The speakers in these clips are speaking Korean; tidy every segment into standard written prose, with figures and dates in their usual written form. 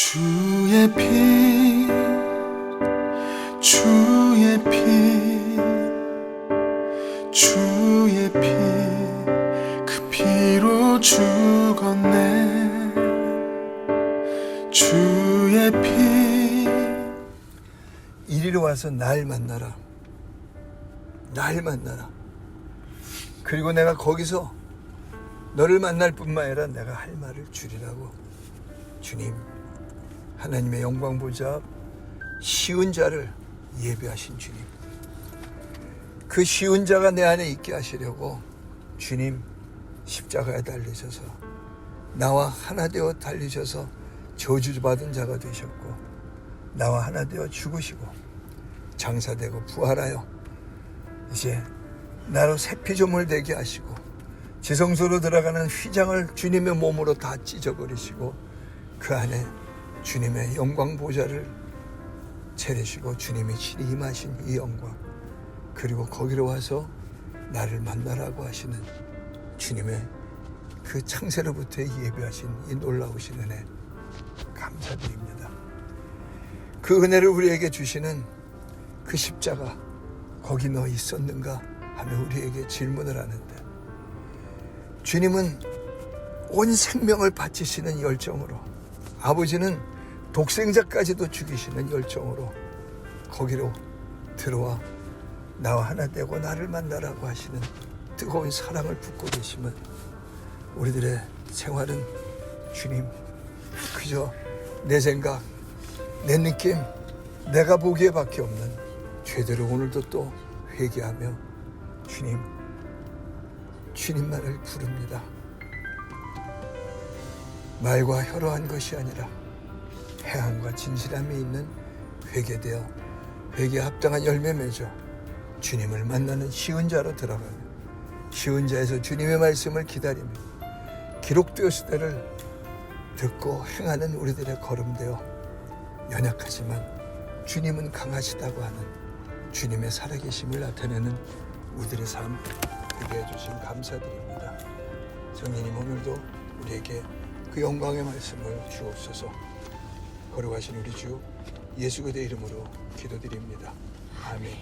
주의 피, 주의 피, 주의 피, 그 피로 죽었네. 주의 피. 이리로 와서 날 만나라. 날 만나라. 그리고 내가 거기서 너를 만날 뿐만 아니라 내가 할 말을 주리라고. 주님, 하나님의 영광 보좌 앞 쉬운 자를 예배하신 주님, 그 쉬운 자가 내 안에 있게 하시려고 주님 십자가에 달리셔서 나와 하나 되어 달리셔서 저주받은 자가 되셨고, 나와 하나 되어 죽으시고 장사되고 부활하여 이제 나로 새 피조물 되게 하시고 지성소로 들어가는 휘장을 주님의 몸으로 다 찢어버리시고 그 안에 주님의 영광 보좌를 차리시고 주님이 친히 임하신 이 영광, 그리고 거기로 와서 나를 만나라고 하시는 주님의 그 창세로부터 예배하신 이 놀라우신 은혜 감사드립니다. 그 은혜를 우리에게 주시는 그 십자가, 거기 너 있었는가 하며 우리에게 질문을 하는데, 주님은 온 생명을 바치시는 열정으로, 아버지는 독생자까지도 죽이시는 열정으로 거기로 들어와 나와 하나 되고 나를 만나라고 하시는 뜨거운 사랑을 붓고 계시면 우리들의 생활은 주님 그저 내 생각, 내 느낌, 내가 보기에 밖에 없는 죄대로 오늘도 또 회개하며 주님만을 부릅니다. 말과 혀로 한 것이 아니라 해함과 진실함이 있는 회개되어 회개에 합당한 열매 맺어 주님을 만나는 쉬운 자로 들어가며 쉬운 자에서 주님의 말씀을 기다리며 기록되었을 때를 듣고 행하는 우리들의 걸음되어 연약하지만 주님은 강하시다고 하는 주님의 살아계심을 나타내는 우리들의 삶 되게 해주신 감사드립니다. 성령님, 오늘도 우리에게 그 영광의 말씀을 주옵소서. 거룩하신 우리 주 예수 그리스도의 이름으로 기도드립니다. 아멘.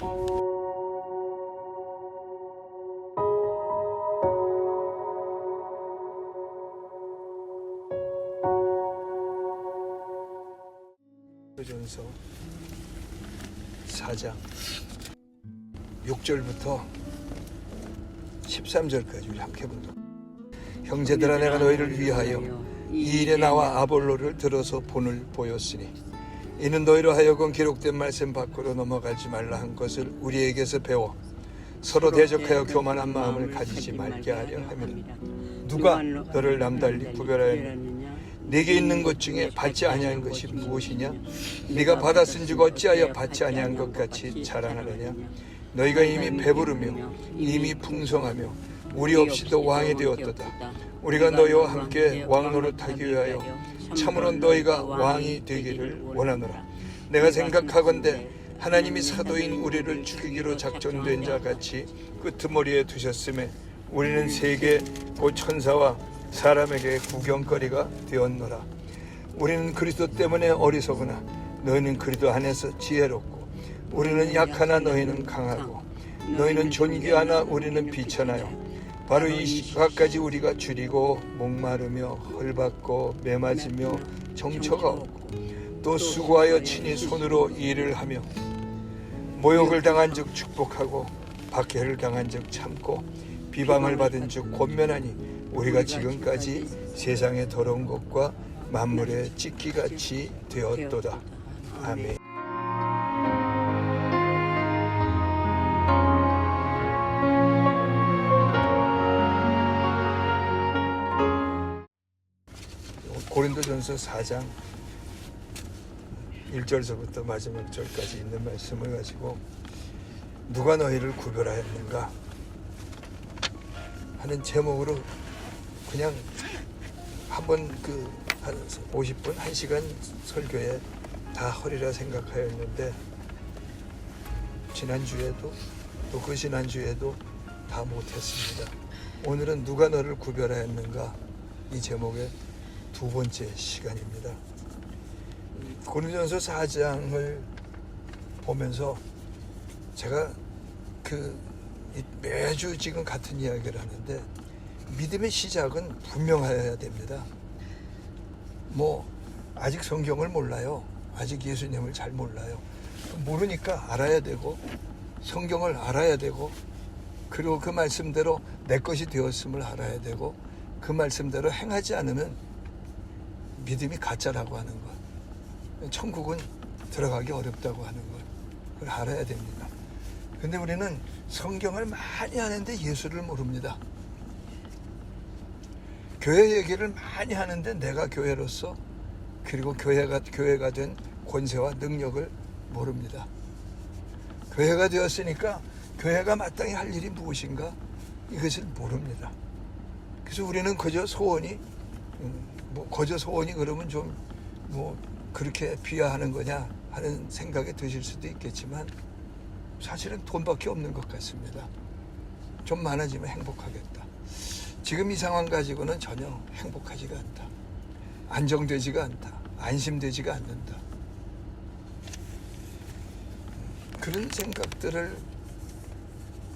전서 4장 6절부터 13절까지 우리 함께 보도록. 형제들아, 내가 너희를 위하여 이 일에 나와 아볼로를 들어서 본을 보였으니 이는 너희로 하여금 기록된 말씀 밖으로 넘어가지 말라 한 것을 우리에게서 배워 서로 대적하여 교만한 마음을 가지지 말게 하려 함이라. 누가 너를 남달리 구별하였느냐? 네게 있는 것 중에 받지 아니한 것이 무엇이냐? 네가 받았은즉 어찌하여 받지 아니한 것 같이 자랑하느냐? 너희가 이미 배부르며 이미 풍성하며 우리 없이도 왕이 되었도다. 우리가 너희와 함께 왕 노릇하기 위하여 참으로 너희가 왕이 되기를 원하노라. 내가 생각하건대 하나님이 사도인 우리를 죽이기로 작정된 자 같이 끄트머리에 두셨음에 우리는 세계 곧 천사와 사람에게 구경거리가 되었노라. 우리는 그리스도 때문에 어리석으나 너희는 그리스도 안에서 지혜롭고, 우리는 약하나 너희는 강하고, 너희는 존귀하나 우리는 비천하여 바로 이 시각까지 우리가 줄이고 목마르며 헐받고 매맞으며 정처가 없고 또 수고하여 친히 손으로 일을 하며 모욕을 당한 즉 축복하고 박해를 당한 즉 참고 비방을 받은 즉 권면하니 우리가 지금까지 세상의 더러운 것과 만물의 찢기같이 되었도다. 아멘. 고린도전서 4장 1절서부터 마지막 절까지 있는 말씀을 가지고 누가 너희를 구별하였는가 하는 제목으로 그냥 한번 한 50분, 1시간 설교에 다 허리라 생각하였는데 지난주에도 또 그 지난주에도 다 못했습니다. 오늘은 누가 너를 구별하였는가, 이 제목의 두 번째 시간입니다. 고린도전서 4장을 보면서 제가 매주 지금 같은 이야기를 하는데, 믿음의 시작은 분명해야 됩니다. 아직 성경을 몰라요. 아직 예수님을 잘 몰라요. 모르니까 알아야 되고, 성경을 알아야 되고, 그리고 그 말씀대로 내 것이 되었음을 알아야 되고, 그 말씀대로 행하지 않으면 믿음이 가짜라고 하는 것, 천국은 들어가기 어렵다고 하는 것, 그걸 알아야 됩니다. 근데 우리는 성경을 많이 하는데 예수를 모릅니다. 교회 얘기를 많이 하는데 내가 교회로서, 그리고 교회가 된 권세와 능력을 모릅니다. 교회가 되었으니까 교회가 마땅히 할 일이 무엇인가, 이것을 모릅니다. 그래서 우리는 거저 소원이 그러면 좀 그렇게 비하하는 거냐 하는 생각이 드실 수도 있겠지만, 사실은 돈밖에 없는 것 같습니다. 좀 많아지면 행복하겠다. 지금 이 상황 가지고는 전혀 행복하지가 않다. 안정되지가 않다. 안심되지가 않는다. 그런 생각들을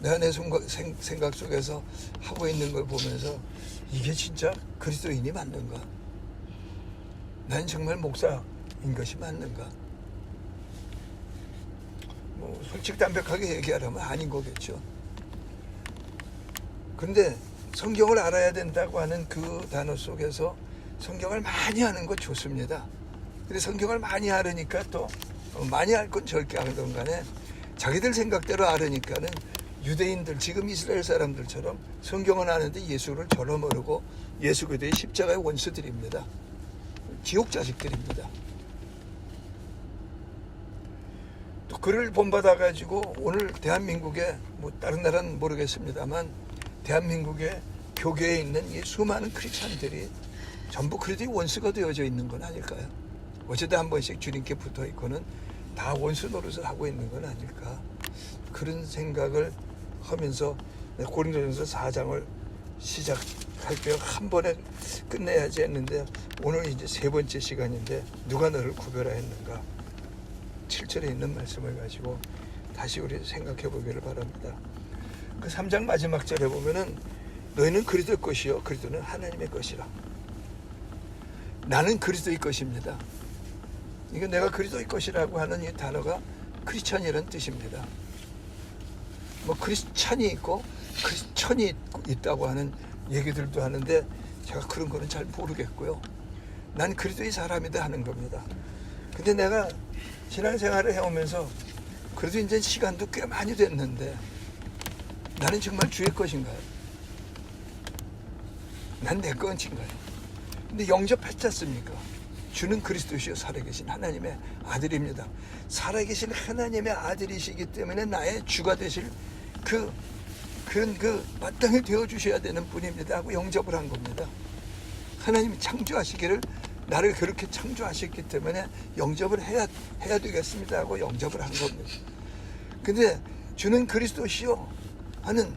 내 생각 속에서 하고 있는 걸 보면서, 이게 진짜 그리스도인이 맞는가? 난 정말 목사인 것이 맞는가? 솔직담백하게 얘기하려면 아닌 거겠죠. 그런데 성경을 알아야 된다고 하는 그 단어 속에서 성경을 많이 하는 거 좋습니다. 근데 성경을 많이 알으니까 또 많이 할 건 적게 하던 간에 자기들 생각대로 알으니까는 유대인들, 지금 이스라엘 사람들처럼 성경은 아는데 예수를 전혀 모르고 예수 그리스도의 십자가의 원수들입니다. 지옥 자식들입니다. 또 그를 본받아 가지고 오늘 대한민국에, 다른 나라는 모르겠습니다만, 대한민국의 교계에 있는 이 수많은 크리스찬들이 전부 그리스도의 원수가 되어져 있는 건 아닐까요? 어제도 한 번씩 주님께 붙어 있고는 다 원수 노릇을 하고 있는 건 아닐까, 그런 생각을 하면서 고린도전서 4장을 시작할 때 한 번에 끝내야지 했는데, 오늘 이제 세 번째 시간인데, 누가 너를 구별하였는가, 7절에 있는 말씀을 가지고 다시 우리 생각해 보기를 바랍니다. 그 3장 마지막 절에 보면은, 너희는 그리스도의 것이요 그리스도는 하나님의 것이라. 나는 그리스도의 것입니다. 이거 내가 그리스도의 것이라고 하는 이 단어가 크리스찬이라는 뜻입니다. 크리스찬이 있고 크리스천이 있다고 하는 얘기들도 하는데, 제가 그런 거는 잘 모르겠고요. 난 그리스도의 사람이다 하는 겁니다. 근데 내가 신앙생활을 해오면서 그래도 이제 시간도 꽤 많이 됐는데, 나는 정말 주의 것인가요? 난 내 것인가요? 근데 영접했지 않습니까? 주는 그리스도시요 살아계신 하나님의 아들입니다. 살아계신 하나님의 아들이시기 때문에 나의 주가 되실 마땅히 되어주셔야 되는 분입니다 하고 영접을 한 겁니다. 하나님이 창조하시기를, 나를 그렇게 창조하셨기 때문에 영접을 해야 되겠습니다 하고 영접을 한 겁니다. 근데 주는 그리스도시요 하는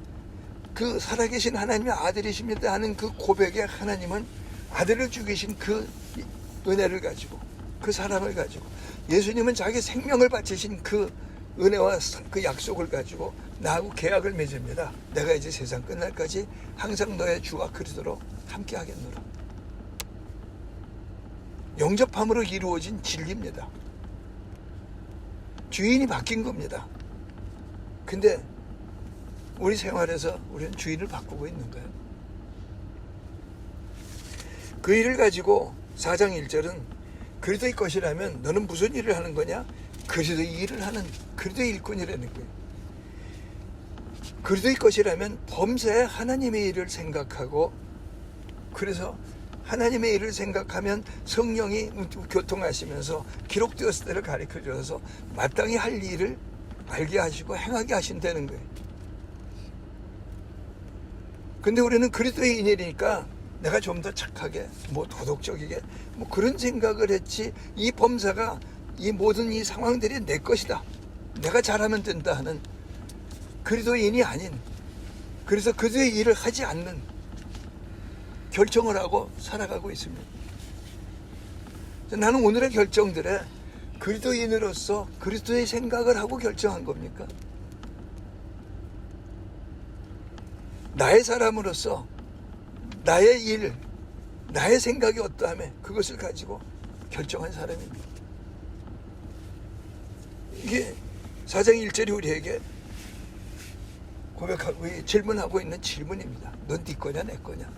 그 살아계신 하나님의 아들이십니다 하는 그 고백에, 하나님은 아들을 죽이신 그 은혜를 가지고, 그 사랑을 가지고, 예수님은 자기 생명을 바치신 그 은혜와 그 약속을 가지고 나하고 계약을 맺습니다. 내가 이제 세상 끝날까지 항상 너의 주와 그리스도로 함께 하겠노라. 영접함으로 이루어진 진리입니다. 주인이 바뀐 겁니다. 근데 우리 생활에서 우리는 주인을 바꾸고 있는 거예요. 그 일을 가지고 4장 1절은, 그리스도의 것이라면 너는 무슨 일을 하는 거냐? 그리스도의 일을 하는 그리스도의 일꾼이라는 거예요. 그리스도의 것이라면 범사에 하나님의 일을 생각하고, 그래서 하나님의 일을 생각하면 성령이 교통하시면서 기록되었을 때를 가르쳐 주셔서 마땅히 할 일을 알게 하시고 행하게 하신다는 거예요. 근데 우리는 그리스도의 인일이니까 내가 좀 더 착하게, 도덕적이게, 그런 생각을 했지, 이 범사가, 이 모든 이 상황들이 내 것이다, 내가 잘하면 된다 하는 그리스도인이 아닌, 그래서 그리스도의 일을 하지 않는 결정을 하고 살아가고 있습니다. 나는 오늘의 결정들에 그리스도인으로서 그리스도의 생각을 하고 결정한 겁니까? 나의 사람으로서 나의 일, 나의 생각이 어떠하며 그것을 가지고 결정한 사람입니다. 이게 4장 1절이 우리에게 고백하고 질문하고 있는 질문입니다. 넌 네 거냐 내 거냐?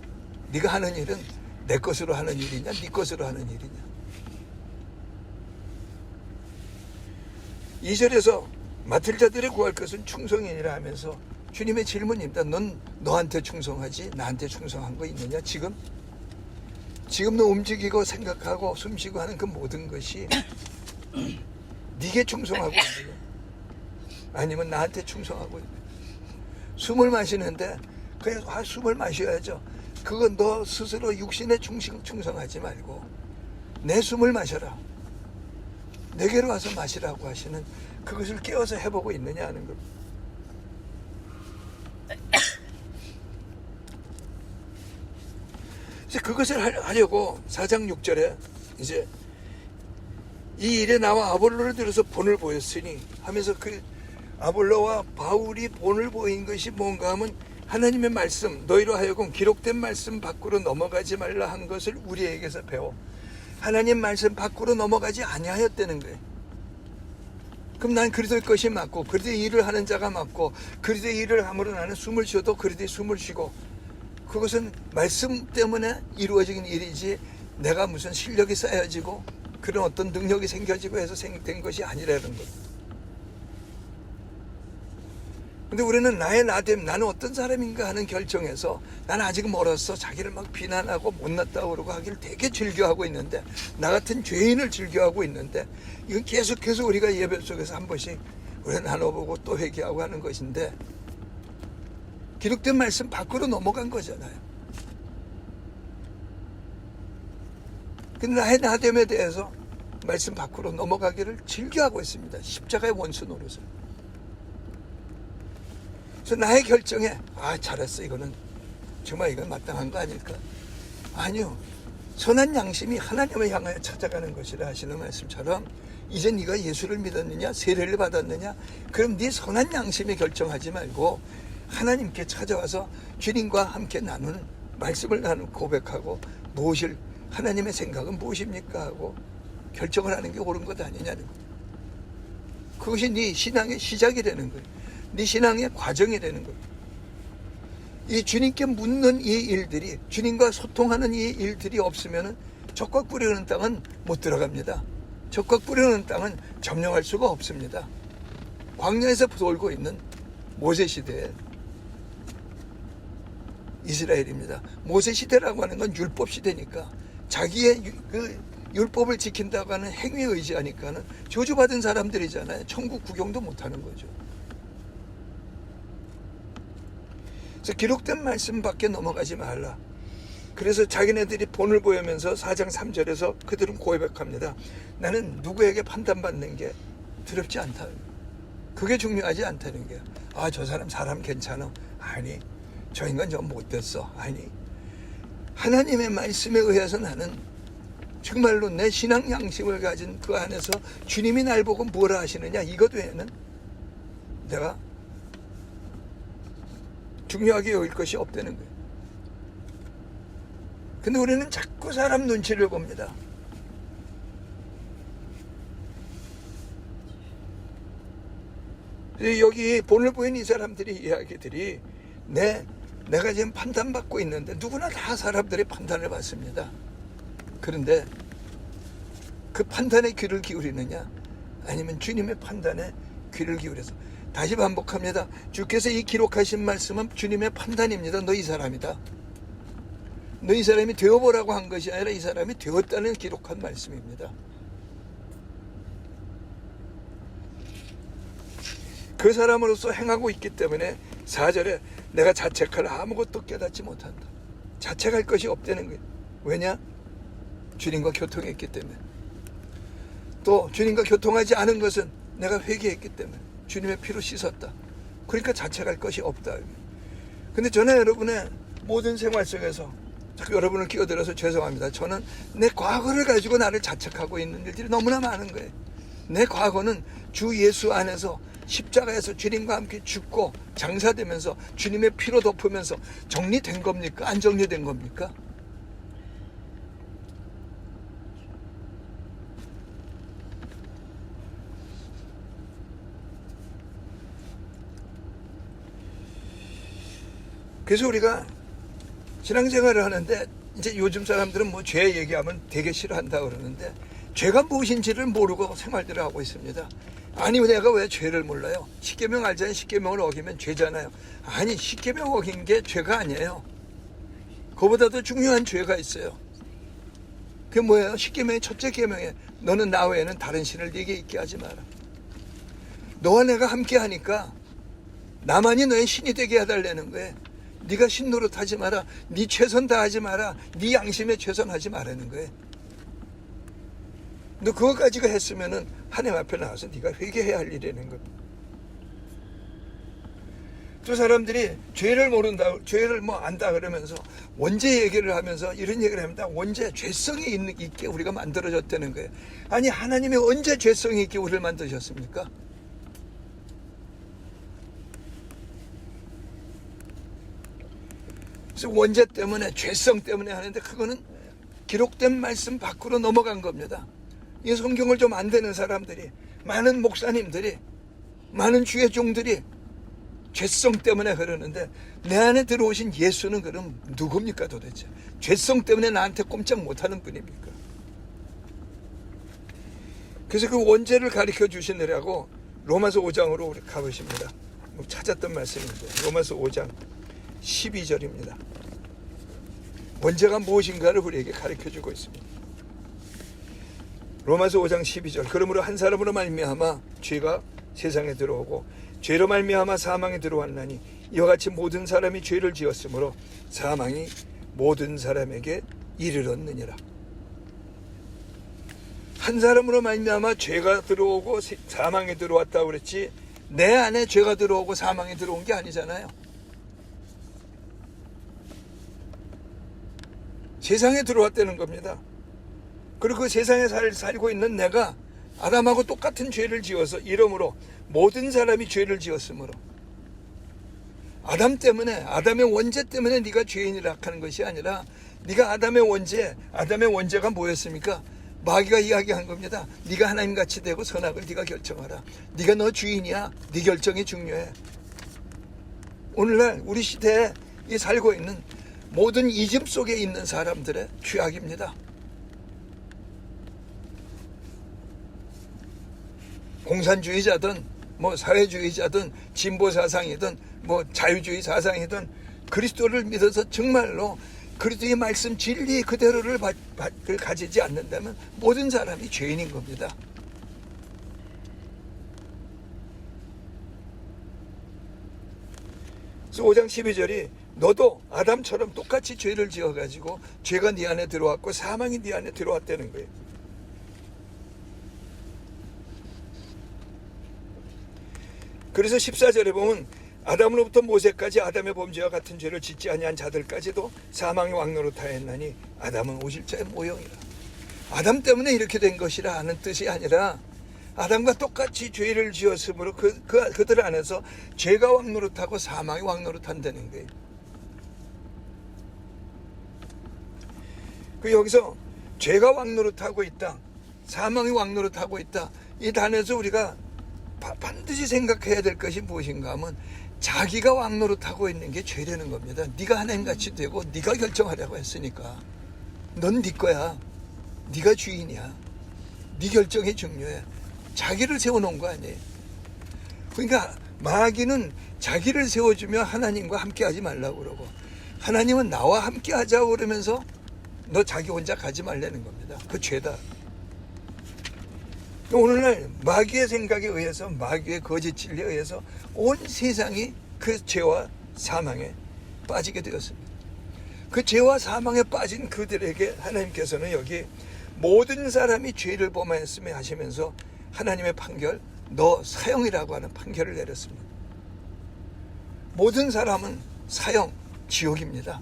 네가 하는 일은 내 것으로 하는 일이냐 네 것으로 하는 일이냐? 2절에서 맡을 자들의 구할 것은 충성이니라 하면서 주님의 질문입니다. 넌 너한테 충성하지 나한테 충성한 거 있느냐? 지금 너 움직이고 생각하고 숨쉬고 하는 그 모든 것이 네게 충성하고 있느냐? 아니면 나한테 충성하고 있느냐? 숨을 마시는데 그냥 숨을 마셔야죠. 그건 너 스스로 육신에 충성하지 말고 내 숨을 마셔라. 내게로 와서 마시라고 하시는 그것을 깨워서 해보고 있느냐 하는 겁니다. 이제 그것을 하려고 4장 6절에 이제 이 일에 나와 아볼로를 들어서 본을 보였으니 하면서 그 아볼로와 바울이 본을 보인 것이 뭔가 하면 하나님의 말씀 너희로 하여금 기록된 말씀 밖으로 넘어가지 말라 한 것을 우리에게서 배워 하나님 말씀 밖으로 넘어가지 아니하였다는 거예요. 그럼 난 그리스도의 것이 맞고 그리스도의 일을 하는 자가 맞고 그리스도의 일을 함으로 나는 숨을 쉬어도 그리스도의 숨을 쉬고 그것은 말씀 때문에 이루어진 일이지 내가 무슨 실력이 쌓여지고 그런 어떤 능력이 생겨지고 해서 된 것이 아니라는 것. 근데 우리는 나의 나됨, 나는 어떤 사람인가 하는 결정에서 나는 아직 멀었어. 자기를 막 비난하고 못났다고 그러고 하기를 되게 즐겨하고 있는데 나 같은 죄인을 즐겨하고 있는데 이건 계속해서 우리가 예배 속에서 한 번씩 우리가 나눠보고 또 회개하고 하는 것인데 기록된 말씀 밖으로 넘어간 거잖아요. 근데 나의 나됨에 대해서 말씀 밖으로 넘어가기를 즐겨하고 있습니다. 십자가의 원수 노릇을. 그래서 나의 결정에 잘했어 이거는 정말 이건 마땅한 거 아닐까? 아니요. 선한 양심이 하나님을 향하여 찾아가는 것이라 하시는 말씀처럼 이제 네가 예수를 믿었느냐 세례를 받았느냐 그럼 네 선한 양심이 결정하지 말고 하나님께 찾아와서 주님과 함께 나누는 말씀을 나누고 고백하고 무엇을 하나님의 생각은 무엇입니까 하고 결정을 하는 게 옳은 것 아니냐는 거예요. 그것이 네 신앙의 시작이 되는 거예요. 네 신앙의 과정이 되는 거예요. 이 주님께 묻는 이 일들이 주님과 소통하는 이 일들이 없으면 적과 꿀이는 땅은 못 들어갑니다. 적과 꿀이는 땅은 점령할 수가 없습니다. 광야에서 돌고 있는 모세 시대에 이스라엘입니다. 모세 시대라고 하는 건 율법 시대니까 자기의 그 율법을 지킨다고 하는 행위에 의지하니까는 저주받은 사람들이잖아요. 천국 구경도 못하는 거죠. 그래서 기록된 말씀 밖에 넘어가지 말라. 그래서 자기네들이 본을 보이면서 4장 3절에서 그들은 고백합니다. 나는 누구에게 판단받는 게 두렵지 않다. 그게 중요하지 않다는 거야. 저 사람 괜찮아. 아니 저 인간 좀 못됐어. 아니 하나님의 말씀에 의해서 나는 정말로 내 신앙 양심을 가진 그 안에서 주님이 날 보고 뭐라 하시느냐 이것 외에는 내가 중요하게 여길 것이 없다는 거예요. 근데 우리는 자꾸 사람 눈치를 봅니다. 여기 본을 보인 이 사람들이 이야기들이 내가 지금 판단받고 있는데 누구나 다 사람들의 판단을 받습니다. 그런데 그 판단에 귀를 기울이느냐 아니면 주님의 판단에 귀를 기울여서 다시 반복합니다. 주께서 이 기록하신 말씀은 주님의 판단입니다. 너 이 사람이다. 너 이 사람이 되어보라고 한 것이 아니라 이 사람이 되었다는 기록한 말씀입니다. 그 사람으로서 행하고 있기 때문에 4절에 내가 자책할 아무것도 깨닫지 못한다. 자책할 것이 없다는 거예요. 왜냐? 주님과 교통했기 때문에. 또 주님과 교통하지 않은 것은 내가 회개했기 때문에 주님의 피로 씻었다. 그러니까 자책할 것이 없다. 근데 저는 여러분의 모든 생활 속에서 자꾸 여러분을 끼어들어서 죄송합니다. 저는 내 과거를 가지고 나를 자책하고 있는 일들이 너무나 많은 거예요. 내 과거는 주 예수 안에서 십자가에서 주님과 함께 죽고 장사되면서 주님의 피로 덮으면서 정리된 겁니까? 안 정리된 겁니까? 그래서 우리가 신앙생활을 하는데 이제 요즘 사람들은 뭐 죄 얘기하면 되게 싫어한다 그러는데 죄가 무엇인지를 모르고 생활들을 하고 있습니다. 아니 내가 왜 죄를 몰라요? 십계명 알잖아요. 십계명을 어기면 죄잖아요. 아니 십계명 어긴 게 죄가 아니에요. 그보다 더 중요한 죄가 있어요. 그게 뭐예요? 십계명의 첫째 계명에 너는 나 외에는 다른 신을 네게 있게 하지 마라. 너와 내가 함께 하니까 나만이 너의 신이 되게 해달라는 거예요. 네가 신 노릇하지 마라. 네 최선 다하지 마라. 네 양심에 최선하지 말라는 거예요. 너 그거까지가 했으면은 하나님 앞에 나와서 네가 회개해야 할 일이라는 것. 또 사람들이 죄를 모른다, 죄를 뭐 안다 그러면서 원죄 얘기를 하면서 이런 얘기를 합니다. 원죄, 죄성이 있게 우리가 만들어졌다는 거예요. 아니 하나님이 언제 죄성이 있게 우리를 만드셨습니까? 그래서 원죄 때문에 죄성 때문에 하는데 그거는 기록된 말씀 밖으로 넘어간 겁니다. 이 성경을 좀 안 되는 사람들이, 많은 목사님들이, 많은 주의 종들이 죄성 때문에 그러는데 내 안에 들어오신 예수는 그럼 누굽니까 도대체? 죄성 때문에 나한테 꼼짝 못하는 분입니까? 그래서 그 원죄를 가르쳐 주시느라고 로마서 5장으로 우리 가보십니다. 찾았던 말씀인데 로마서 5장 12절입니다. 원죄가 무엇인가를 우리에게 가르쳐주고 있습니다. 로마서 5장 12절. 그러므로 한 사람으로 말미암아 죄가 세상에 들어오고 죄로 말미암아 사망에 들어왔나니 이와 같이 모든 사람이 죄를 지었으므로 사망이 모든 사람에게 이르렀느니라. 한 사람으로 말미암아 죄가 들어오고 사망에 들어왔다고 그랬지 내 안에 죄가 들어오고 사망에 들어온 게 아니잖아요. 세상에 들어왔다는 겁니다. 그리고 그 세상에 살고 있는 내가 아담하고 똑같은 죄를 지어서 이러므로 모든 사람이 죄를 지었으므로 아담 때문에 아담의 원죄 때문에 네가 죄인이라 하는 것이 아니라 네가 아담의 원죄가 뭐였습니까? 마귀가 이야기한 겁니다. 네가 하나님같이 되고 선악을 네가 결정하라. 네가 너 주인이야. 네 결정이 중요해. 오늘날 우리 시대에 이 살고 있는 모든 이즘 속에 있는 사람들의 죄악입니다. 공산주의자든 뭐 사회주의자든 진보 사상이든 뭐 자유주의 사상이든 그리스도를 믿어서 정말로 그리스도의 말씀 진리 그대로를 가지지 않는다면 모든 사람이 죄인인 겁니다. 그래서 5장 12절이 너도 아담처럼 똑같이 죄를 지어가지고 죄가 네 안에 들어왔고 사망이 네 안에 들어왔다는 거예요. 그래서 14절에 보면 아담으로부터 모세까지 아담의 범죄와 같은 죄를 짓지 아니한 자들까지도 사망의 왕노릇하였나니 아담은 오실자의 모형이라. 아담 때문에 이렇게 된 것이라 하는 뜻이 아니라 아담과 똑같이 죄를 지었으므로 그들 안에서 죄가 왕노릇하고 사망이 왕노릇한다는 거예요. 그 여기서 죄가 왕노릇하고 있다, 사망이 왕노릇하고 있다, 이 단에서 우리가 반드시 생각해야 될 것이 무엇인가 하면 자기가 왕노릇하고 있는 게 죄라는 겁니다. 네가 하나님같이 되고 네가 결정하려고 했으니까 넌 네 거야. 네가 주인이야. 네 결정이 중요해. 자기를 세워놓은 거 아니에요. 그러니까 마귀는 자기를 세워주며 하나님과 함께하지 말라고 그러고 하나님은 나와 함께하자고 그러면서 너 자기 혼자 가지 말라는 겁니다. 그 죄다. 오늘날 마귀의 생각에 의해서 마귀의 거짓 진리에 의해서 온 세상이 그 죄와 사망에 빠지게 되었습니다. 그 죄와 사망에 빠진 그들에게 하나님께서는 여기 모든 사람이 죄를 범하였음에 하시면서 하나님의 판결, 너 사형이라고 하는 판결을 내렸습니다. 모든 사람은 사형, 지옥입니다.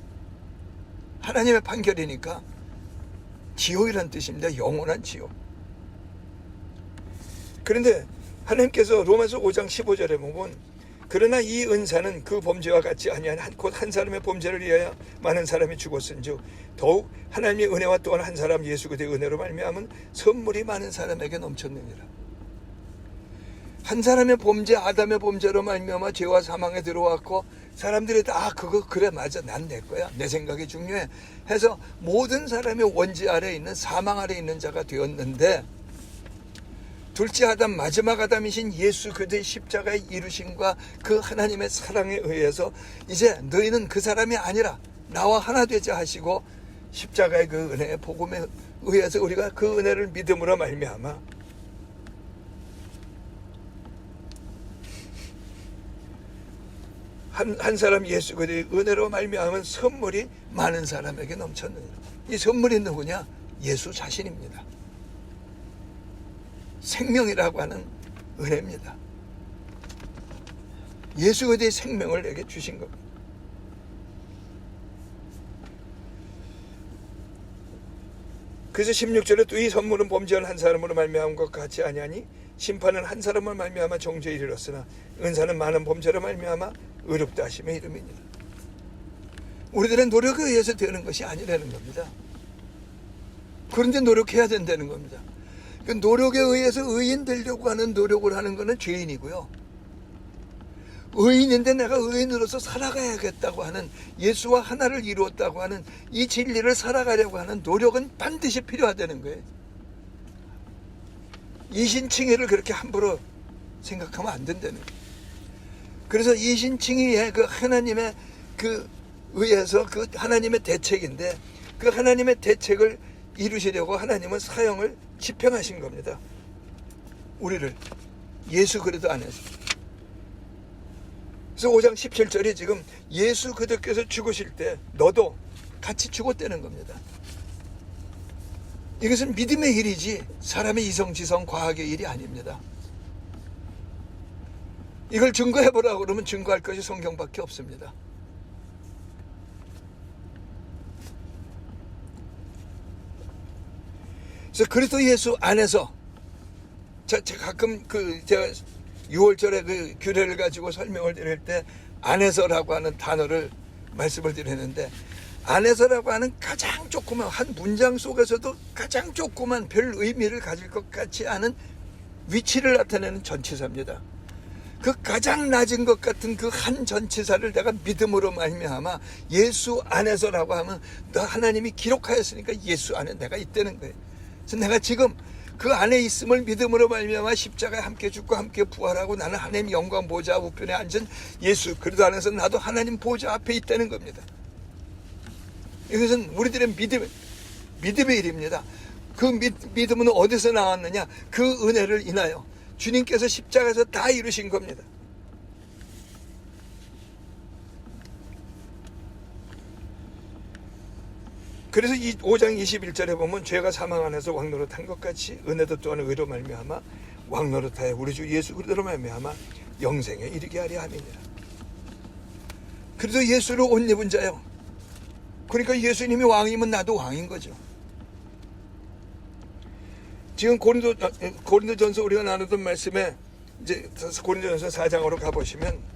하나님의 판결이니까 지옥이란 뜻입니다. 영원한 지옥. 그런데 하나님께서 로마서 5장 15절에 보면 그러나 이 은사는 그 범죄와 같지 아니한 곧 한 사람의 범죄를 위하여 많은 사람이 죽었은즉 더욱 하나님의 은혜와 또한 한 사람 예수 그리스도의 은혜로 말미암은 선물이 많은 사람에게 넘쳤느니라. 한 사람의 범죄 아담의 범죄로 말미암아 죄와 사망에 들어왔고 사람들이 다 그거 그래 맞아 난 내 거야 내 생각이 중요해 해서 모든 사람의 원죄 아래 있는 사망 아래 있는 자가 되었는데 둘째 아담 마지막 아담이신 예수 그리스도의 십자가의 이루심과 그 하나님의 사랑에 의해서 이제 너희는 그 사람이 아니라 나와 하나 되자 하시고 십자가의 그 은혜의 복음에 의해서 우리가 그 은혜를 믿음으로 말미암아 한 사람 예수 그리스도의 은혜로 말미암은 선물이 많은 사람에게 넘쳤느니라. 이 선물이 누구냐? 예수 자신입니다. 생명이라고 하는 은혜입니다. 예수 그리스도의 생명을 내게 주신 겁니다. 그래서 16절에 또 이 선물은 범죄한 한 사람으로 말미암은 것 같지 아니하니 심판은 한 사람을 말미암아 정죄에 이르렀으나 은사는 많은 범죄로 말미암아 의롭다 하심의 이름이니라. 우리들의 노력에 의해서 되는 것이 아니라는 겁니다. 그런데 노력해야 된다는 겁니다. 그 노력에 의해서 의인 되려고 하는 노력을 하는 것은 죄인이고요. 의인인데 내가 의인으로서 살아가야겠다고 하는 예수와 하나를 이루었다고 하는 이 진리를 살아가려고 하는 노력은 반드시 필요하다는 거예요. 이신칭의를 그렇게 함부로 생각하면 안 된다는 거예요. 그래서 이신칭의의 그 하나님의 그 의해서 그 하나님의 대책인데 그 하나님의 대책을 이루시려고 하나님은 사형을 집행하신 겁니다. 우리를 예수 그리스도 안에서. 그래서 5장 17절이 지금 예수 그리스도께서 죽으실 때 너도 같이 죽었다는 겁니다. 이것은 믿음의 일이지 사람의 이성지성 과학의 일이 아닙니다. 이걸 증거해보라고 그러면 증거할 것이 성경밖에 없습니다. 그래서 그리스도 예수 안에서 제가 가끔 제가 6월절에 그 규례를 가지고 설명을 드릴 때 안에서라고 하는 단어를 말씀을 드리는데 안에서라고 하는 가장 조그만 한 문장 속에서도 가장 조그만 별 의미를 가질 것 같지 않은 위치를 나타내는 전치사입니다. 그 가장 낮은 것 같은 그 한 전치사를 내가 믿음으로 말미암아 예수 안에서라고 하면 너 하나님이 기록하였으니까 예수 안에 내가 있다는 거예요. 그래서 내가 지금 그 안에 있음을 믿음으로 말미암아 십자가에 함께 죽고 함께 부활하고 나는 하나님 영광 보좌 우편에 앉은 예수 그리스도 안에서 나도 하나님 보좌 앞에 있다는 겁니다. 이것은 우리들의 믿음의 일입니다. 그 믿음은 어디서 나왔느냐? 그 은혜를 인하여 주님께서 십자가에서 다 이루신 겁니다. 그래서 이 5장 21절에 보면 죄가 사망 안에서 왕노릇한 것 같이 은혜도 또한 의로 말미암아 왕노릇하여 우리 주 예수 그리스도로 말미암아 영생에 이르게 하려 함이니라. 그래서 예수를 옷 입은 자요. 그러니까 예수님이 왕이면 나도 왕인 거죠. 지금 고린도전서 우리가 나누던 말씀에 이제 고린도전서 4장으로 가보시면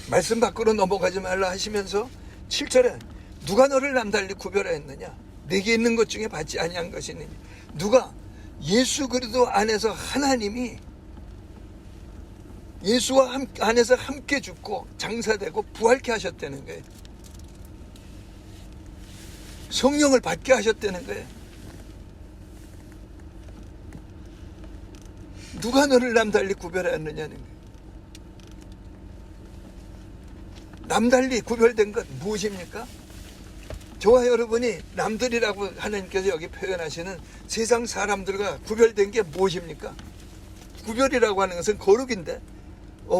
말씀 밖으로 넘어가지 말라 하시면서 7절에 누가 너를 남달리 구별하였느냐? 내게 있는 것 중에 받지 아니한 것이 있느냐? 누가 예수 그리스도 안에서 하나님이 예수와 안에서 함께 죽고 장사되고 부활케 하셨다는 거예요. 성령을 받게 하셨다는 거예요. 누가 너를 남달리 구별하였느냐는 거예요. 남달리 구별된 것 무엇입니까? 저와 여러분이 남들이라고 하나님께서 여기 표현하시는 세상 사람들과 구별된 게 무엇입니까? 구별이라고 하는 것은 거룩인데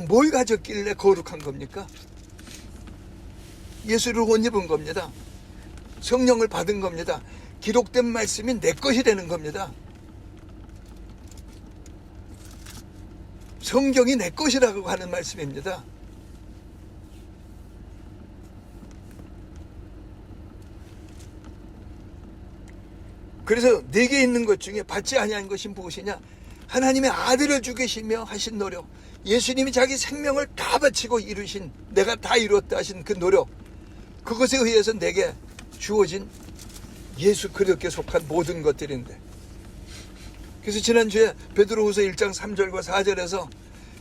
뭘 가졌길래 거룩한 겁니까? 예수를 옷 입은 겁니다. 성령을 받은 겁니다. 기록된 말씀이 내 것이 되는 겁니다. 성경이 내 것이라고 하는 말씀입니다. 그래서 내게 있는 것 중에 받지 아니한 것이 무엇이냐? 하나님의 아들을 죽이시며 하신 노력, 예수님이 자기 생명을 다 바치고 이루신, 내가 다 이루었다 하신 그 노력, 그것에 의해서 내게 주어진 예수 그리스도께 속한 모든 것들인데, 그래서 지난주에 베드로후서 1장 3절과 4절에서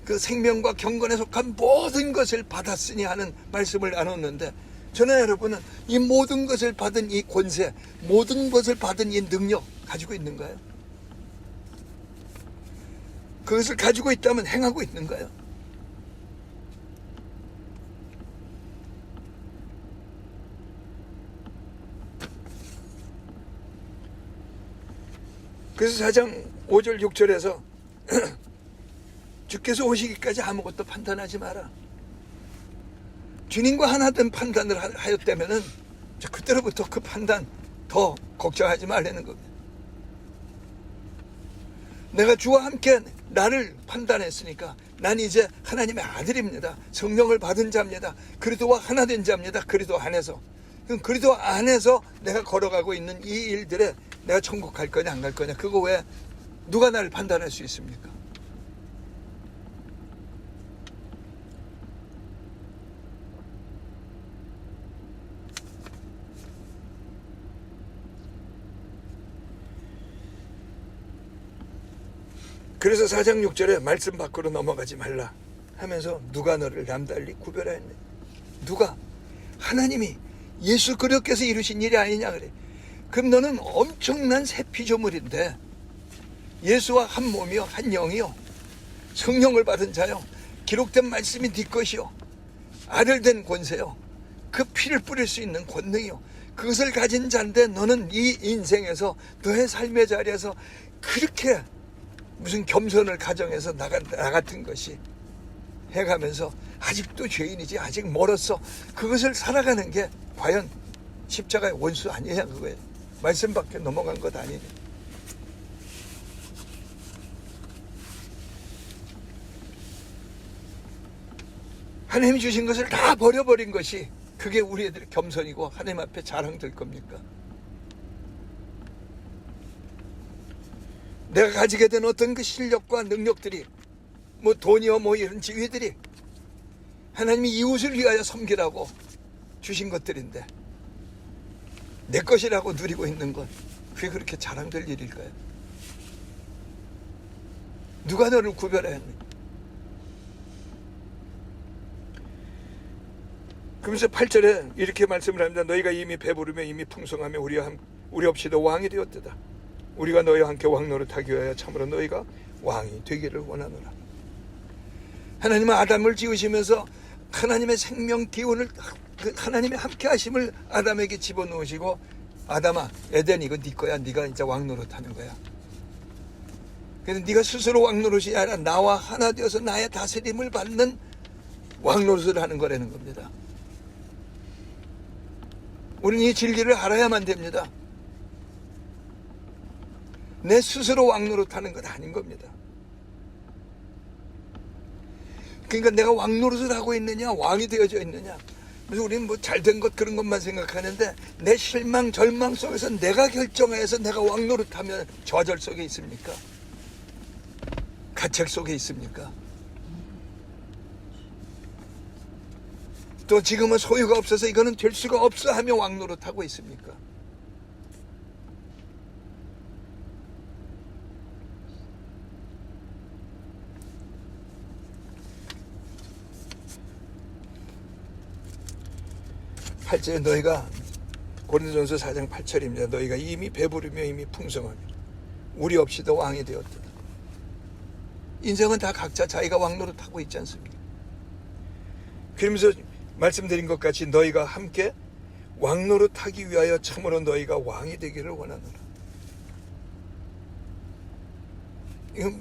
그 생명과 경건에 속한 모든 것을 받았으니 하는 말씀을 나눴는데, 저는 여러분은 이 모든 것을 받은 이 권세, 모든 것을 받은 이 능력 가지고 있는가요? 그것을 가지고 있다면 행하고 있는가요? 그래서 4장 5절 6절에서 주께서 오시기까지 아무것도 판단하지 마라. 주님과 하나 된 판단을 하였다면은 그때로부터 그 판단 더 걱정하지 말라는 겁니다. 내가 주와 함께 나를 판단했으니까 난 이제 하나님의 아들입니다. 성령을 받은 자입니다. 그리스도와 하나 된 자입니다. 그리스도 안에서. 그럼 그리스도 안에서 내가 걸어가고 있는 이 일들에 내가 천국 갈 거냐 안 갈 거냐, 그거 왜 누가 나를 판단할 수 있습니까? 그래서 4장 6절에 말씀 밖으로 넘어가지 말라 하면서 누가 너를 남달리 구별하였네. 누가? 하나님이 예수 그리스도께서 이루신 일이 아니냐 그래. 그럼 너는 엄청난 새 피조물인데, 예수와 한 몸이요 한 영이요 성령을 받은 자요, 기록된 말씀이 네 것이요, 아들 된 권세요, 그 피를 뿌릴 수 있는 권능이요, 그것을 가진 자인데 너는 이 인생에서 너의 삶의 자리에서 그렇게 무슨 겸손을 가정해서 나 같은 것이 해가면서 아직도 죄인이지, 아직 멀었어, 그것을 살아가는 게 과연 십자가의 원수 아니냐 그거예요. 말씀 밖에 넘어간 것 아니냐. 하나님이 주신 것을 다 버려버린 것이 그게 우리 애들의 겸손이고 하나님 앞에 자랑될 겁니까? 내가 가지게 된 어떤 그 실력과 능력들이, 뭐 돈이요 뭐 이런 지위들이 하나님이 이웃을 위하여 섬기라고 주신 것들인데, 내 것이라고 누리고 있는 것, 그게 그렇게 자랑될 일일까요? 누가 너를 구별했니? 그러면서 8절에 이렇게 말씀을 합니다. 너희가 이미 배부르며 이미 풍성하며 우리 없이도 왕이 되었도다. 우리가 너희와 함께 왕노릇하기 위하여 참으로 너희가 왕이 되기를 원하노라. 하나님은 아담을 지으시면서 하나님의 생명 기운을, 하나님의 함께 하심을 아담에게 집어넣으시고, 아담아 에덴 이거 네 거야, 네가 이제 왕노릇하는 거야. 그래서 네가 스스로 왕노릇이 아니라 나와 하나 되어서 나의 다스림을 받는 왕노릇을 하는 거라는 겁니다. 우리는 이 진리를 알아야만 됩니다. 내 스스로 왕노릇하는 건 아닌 겁니다. 그러니까 내가 왕노릇을 하고 있느냐, 왕이 되어져 있느냐, 그래서 우리는 뭐 잘된 것 그런 것만 생각하는데, 내 실망 절망 속에서 내가 결정해서 내가 왕노릇하면 좌절 속에 있습니까? 가책 속에 있습니까? 또 지금은 소유가 없어서 이거는 될 수가 없어 하며 왕노릇하고 있습니까? 팔절에 너희가, 고린도전서 4장 8절입니다. 너희가 이미 배부르며 이미 풍성하며 우리 없이도 왕이 되었다. 인생은 다 각자 자기가 왕노릇하고 있지 않습니까? 그러면서 말씀드린 것 같이 너희가 함께 왕노릇하기 위하여 참으로 너희가 왕이 되기를 원하노라.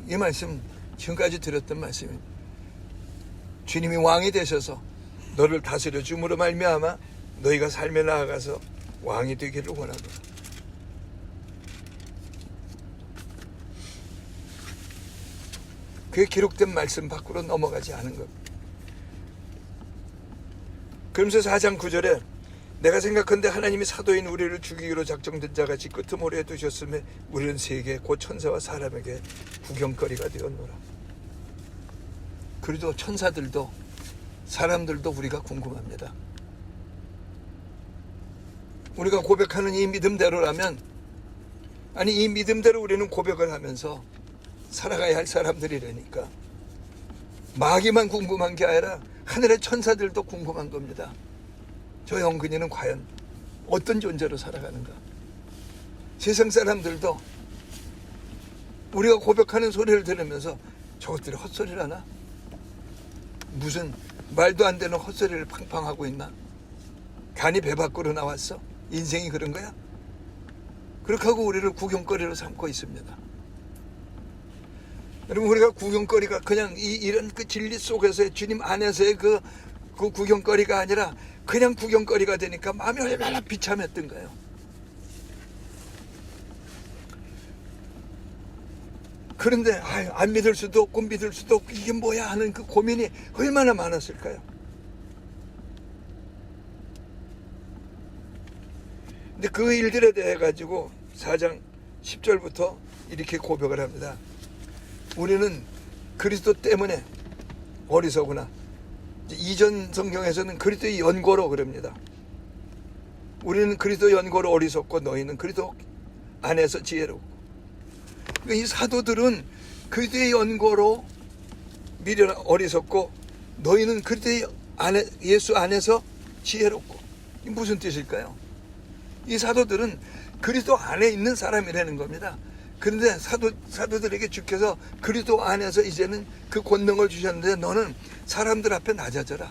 이 말씀 지금까지 드렸던 말씀입니다. 주님이 왕이 되셔서 너를 다스려 줌으로 말미암아 너희가 삶에 나아가서 왕이 되기를 원하노라. 그게 기록된 말씀 밖으로 넘어가지 않은 겁니다. 그러면서 4장 9절에 내가 생각한데 하나님이 사도인 우리를 죽이기로 작정된 자같이 끄트머리에 두셨음에 우리는 세계 곧 천사와 사람에게 구경거리가 되었노라. 그래도 천사들도 사람들도 우리가 궁금합니다. 우리가 고백하는 이 믿음대로라면, 아니 이 믿음대로 우리는 고백을 하면서 살아가야 할 사람들이라니까. 마귀만 궁금한 게 아니라 하늘의 천사들도 궁금한 겁니다. 저 영근이는 과연 어떤 존재로 살아가는가. 세상 사람들도 우리가 고백하는 소리를 들으면서 저것들이 헛소리라나? 무슨 말도 안 되는 헛소리를 팡팡 하고 있나? 간이 배 밖으로 나왔어? 인생이 그런 거야? 그렇게 하고 우리를 구경거리로 삼고 있습니다. 여러분, 우리가 구경거리가 그냥 이런 그 진리 속에서의 주님 안에서의 그 구경거리가 아니라 그냥 구경거리가 되니까 마음이 얼마나 비참했던가요? 그런데 안 믿을 수도 없고 믿을 수도 없고 이게 뭐야 하는 그 고민이 얼마나 많았을까요? 근데 그 일들에 대해 가지고 4장 10절부터 이렇게 고백을 합니다. 우리는 그리스도 때문에 어리석으나, 이전 성경에서는 그리스도의 연고로 그럽니다. 우리는 그리스도 연고로 어리석고 너희는 그리스도 안에서 지혜롭고. 이 사도들은 그리스도의 연고로 미련 어리석고 너희는 그리스도의 안에, 예수 안에서 지혜롭고. 이게 무슨 뜻일까요? 이 사도들은 그리스도 안에 있는 사람이라는 겁니다. 그런데 사도들에게 주께서 그리스도 안에서 이제는 그 권능을 주셨는데 너는 사람들 앞에 낮아져라.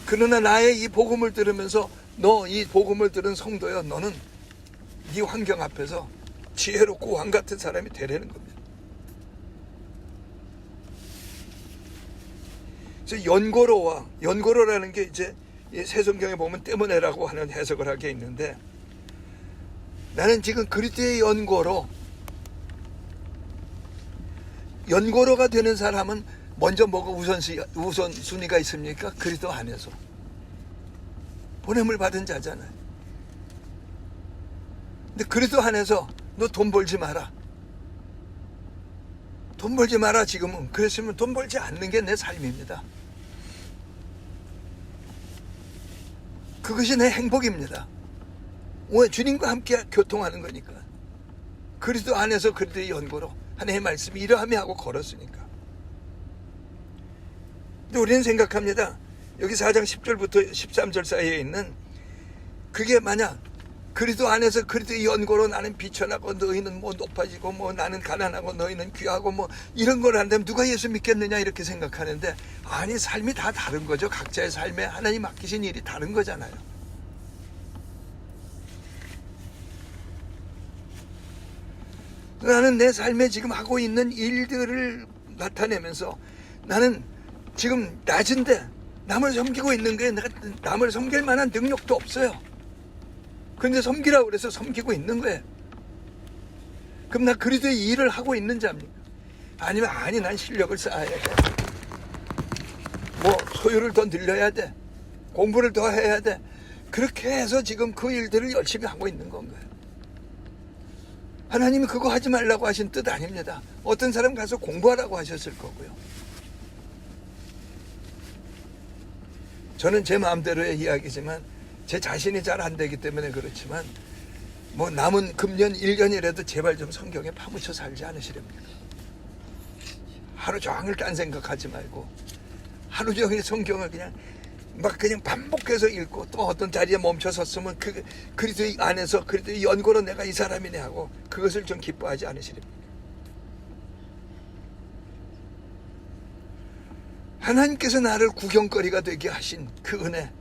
그러나 나의 이 복음을 들으면서 너 이 복음을 들은 성도여, 너는 이 환경 앞에서 지혜롭고 왕 같은 사람이 되려는 겁니다. 그래서 연고로라는 게 이제 새 성경에 보면 때문에라고 하는 해석을 하게 있는데, 나는 지금 그리스도의 연고로가 되는 사람은 먼저 뭐가 우선순위가 있습니까? 그리스도 안에서 보냄을 받은 자잖아요. 근데 그리스도 안에서 너 돈 벌지 마라. 돈 벌지 마라 지금은. 그랬으면 돈 벌지 않는 게 내 삶입니다. 그것이 내 행복입니다. 왜? 주님과 함께 교통하는 거니까. 그리스도 안에서 그리스도의 연고로 하나님의 말씀이 이러함이 하고 걸었으니까. 근데 우리는 생각합니다. 여기 4장 10절부터 13절 사이에 있는 그게 만약 그리스도 안에서 그리스도의 연고로 나는 비천하고 너희는 뭐 높아지고 뭐 나는 가난하고 너희는 귀하고 뭐 이런 걸 한다면 누가 예수 믿겠느냐 이렇게 생각하는데, 아니 삶이 다 다른 거죠. 각자의 삶에 하나님 맡기신 일이 다른 거잖아요. 나는 내 삶에 지금 하고 있는 일들을 나타내면서 나는 지금 낮은데 남을 섬기고 있는 게 내가 남을 섬길 만한 능력도 없어요. 그런데 섬기라고 그래서 섬기고 있는 거예요. 그럼 나 그리스도의 일을 하고 있는 자입니까? 아니면 아니 난 실력을 쌓아야 돼. 뭐 소유를 더 늘려야 돼. 공부를 더 해야 돼. 그렇게 해서 지금 그 일들을 열심히 하고 있는 건가요? 하나님이 그거 하지 말라고 하신 뜻 아닙니다. 어떤 사람 가서 공부하라고 하셨을 거고요. 저는 제 마음대로의 이야기지만 제 자신이 잘 안 되기 때문에 그렇지만 뭐 남은 금년 1년이라도 제발 좀 성경에 파묻혀 살지 않으시렵니까? 하루 종일 딴 생각하지 말고 하루 종일 성경을 그냥 반복해서 읽고 또 어떤 자리에 멈춰 섰으면 그리스도 안에서 그리스도의 연고로 내가 이 사람이네 하고 그것을 좀 기뻐하지 않으시렵니까? 하나님께서 나를 구경거리가 되게 하신 그 은혜,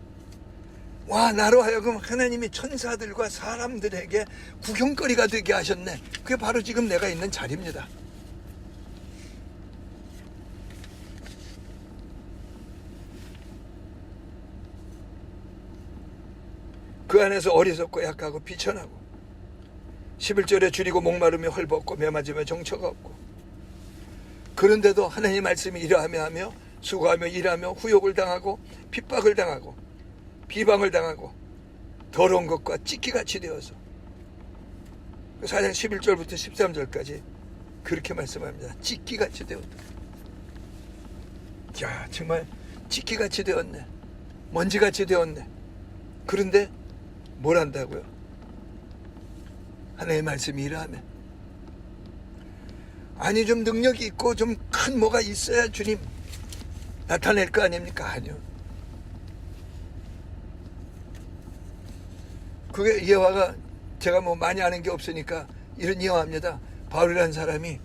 와, 나로 하여금 하나님이 천사들과 사람들에게 구경거리가 되게 하셨네. 그게 바로 지금 내가 있는 자리입니다. 그 안에서 어리석고 약하고 비천하고 11절에 줄이고 목마르며 헐벗고 메맞으며 정처가 없고, 그런데도 하나님 말씀이 이러하며 하며 수고하며 일하며 후욕을 당하고 핍박을 당하고 비방을 당하고 더러운 것과 찢기같이 되어서 사장 11절부터 13절까지 그렇게 말씀합니다. 찢기같이 되었다. 야, 정말 찢기같이 되었네. 먼지같이 되었네. 그런데 뭘 한다고요? 하나님의 말씀이 이러하면, 아니 좀 능력이 있고 좀 큰 뭐가 있어야 주님 나타낼 거 아닙니까? 아니요. 그게 예화가, 제가 뭐 많이 아는 게 없으니까 이런 예화입니다. 바울이라는 사람이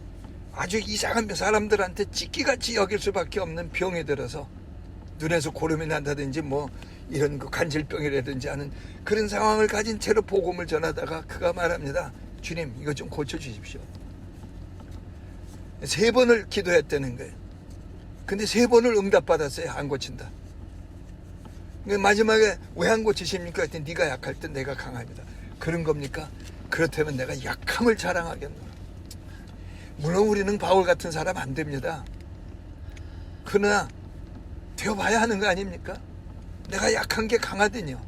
아주 이상한 사람들한테 찢기같이 여길 수밖에 없는 병에 들어서 눈에서 고름이 난다든지 뭐 이런 그 간질병이라든지 하는 그런 상황을 가진 채로 복음을 전하다가 그가 말합니다. 주님, 이거 좀 고쳐주십시오. 3번을 기도했다는 거예요. 근데 3번을 응답받았어요. 안 고친다. 마지막에 왜 안 고치십니까? 했더니 네가 약할 때 내가 강합니다. 그런 겁니까? 그렇다면 내가 약함을 자랑하겠노라. 물론 우리는 바울 같은 사람 안 됩니다. 그러나 되어봐야 하는 거 아닙니까? 내가 약한 게 강하더니요.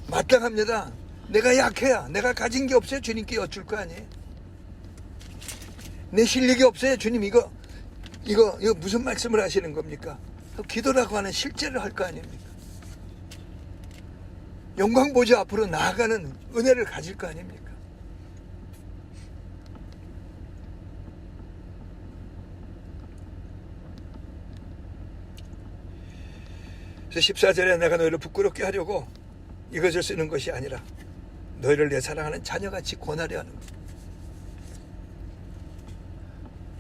마땅합니다. 내가 약해야, 내가 가진 게 없어요. 주님께 여쭐 거 아니에요. 내 실력이 없어요. 주님 이거 무슨 말씀을 하시는 겁니까? 기도라고 하는 실제를 할 거 아닙니까? 영광 보좌 앞으로 나아가는 은혜를 가질 거 아닙니까? 그래서 14절에 내가 너희를 부끄럽게 하려고 이것을 쓰는 것이 아니라 너희를 내 사랑하는 자녀같이 권하려 하는 것.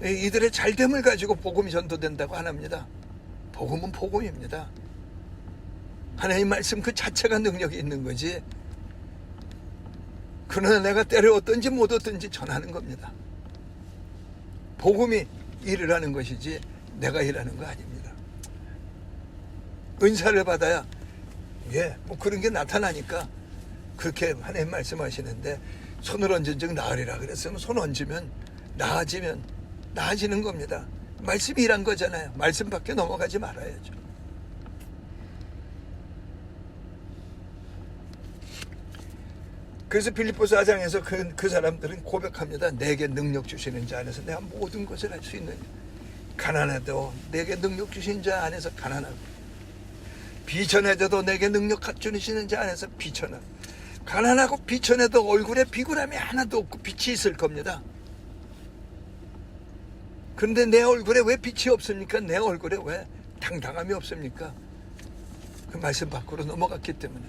이들의 잘됨을 가지고 복음이 전도된다고 안 합니다. 복음은 복음입니다. 하나님 말씀 그 자체가 능력이 있는 거지. 그러나 내가 때를 얻든지 못 얻든지 전하는 겁니다. 복음이 일을 하는 것이지 내가 일하는 거 아닙니다. 은사를 받아야 뭐 그런 게 나타나니까 그렇게 하나님 말씀하시는데, 손을 얹은 즉 나으리라 그랬으면 손 얹으면 나아지는 겁니다. 말씀이 일한 거잖아요. 말씀 밖에 넘어가지 말아야죠. 그래서 빌립보서 4장에서 그 사람들은 고백합니다. 내게 능력 주시는 자 안에서 내가 모든 것을 할 수 있느냐. 가난해도 내게 능력 주시는 자 안에서 가난하고, 비천해도 내게 능력 주시는 자 안에서 비천하고, 가난하고 비천해도 얼굴에 비굴함이 하나도 없고 빛이 있을 겁니다. 그런데 내 얼굴에 왜 빛이 없습니까? 내 얼굴에 왜 당당함이 없습니까? 그 말씀 밖으로 넘어갔기 때문에.